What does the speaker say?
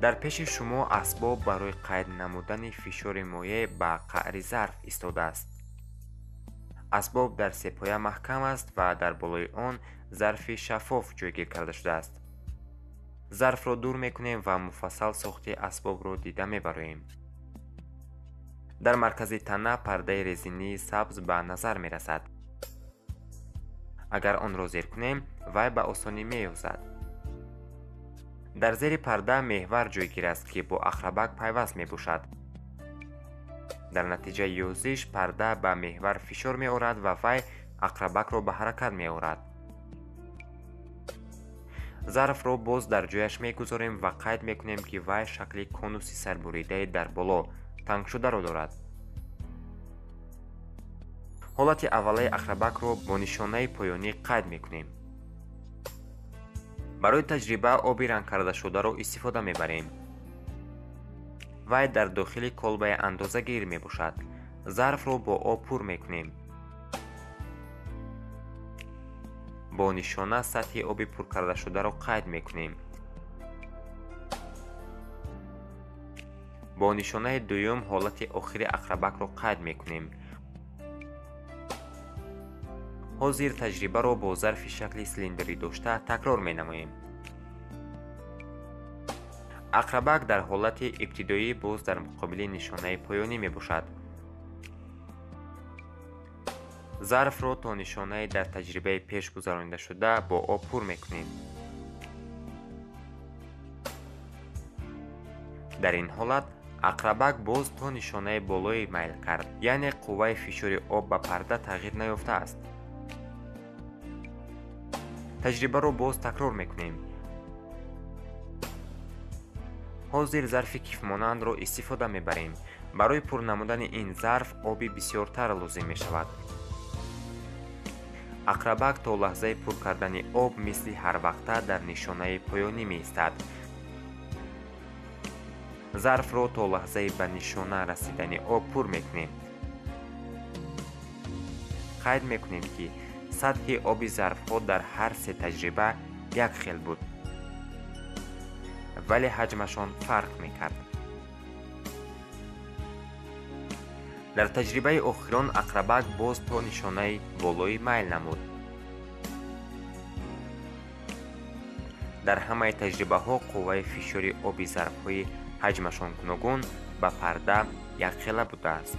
дар пеши шумо асбоб барои қайд намудани фишори моеъ ба қаъри зарф истодааст. асбоб дар сепоя маҳкам аст ва дар болои он зарфи шаффоф ҷойгир карда шудааст. зарфро дур мекунем ва муфассал сохти асбобро дида мебароем. дар маркази тана пардаи резинии сабз ба назар мерасад. агар онро зер кунем, вай ба осонӣ меёзад. дар зери парда меҳвар ҷойгир аст ки бо ахрабак пайваст мебошад. дар натиҷаи ёзиш парда ба меҳвар фишор меорад ва вай ақрабакро ба ҳаракат меорад. зарфро боз дар ҷояш мегузорем ва қайд мекунем ки вай шакли конуси сарбуридаи дар боло тангшударо дорад. ҳолати аввалаи ақрабакро бо нишонаи поёнӣ қайд мекунем. барои таҷриба оби рангкардашударо истифода мебарем. вай дар дохили колбаи андозагир мебошад. зарфро бо об пур мекунем. бо нишона сатҳи оби пуркардашударо қайд мекунем. бо нишонаи дуюм ҳолати охири ақрабакро қайд мекунем. ҳозир таҷрибаро бо зарфи шакли силиндрӣ дошта такрор менамоем. ақрабак дар ҳолати ибтидоӣ боз дар муқобили нишонаи поёнӣ мебошад. зарфро то нишонаи дар таҷрибаи пеш гузарондашуда бо об пур мекунем. дар ин ҳолат ақрабак боз то нишонаи болои майл кард, яъне қувваи фишори об ба парда тағйир наёфтааст. таҷрибаро боз такрор мекунем. ҳозир зарфи кифмонандро истифода мебарем. барои пур намудани ин зарф оби бисёртар лозим мешавад. ақрабак то лаҳзаи пур кардани об мисли ҳарвақта дар нишонаи поёнӣ меистад. зарфро то лаҳзаи ба нишона расидани об пур мекунем. қайд мекунем ки сатҳи оби зарфҳо дар ҳар се таҷриба якхел буд, вале ҳаҷмашон фарқ мекард. дар таҷрибаи охирон ақрабак боз то нишонаи болои майл намуд. дар ҳамаи таҷрибаҳо қувваи фишори оби зарфҳои ҳаҷмашон гуногун ба парда якхела будааст.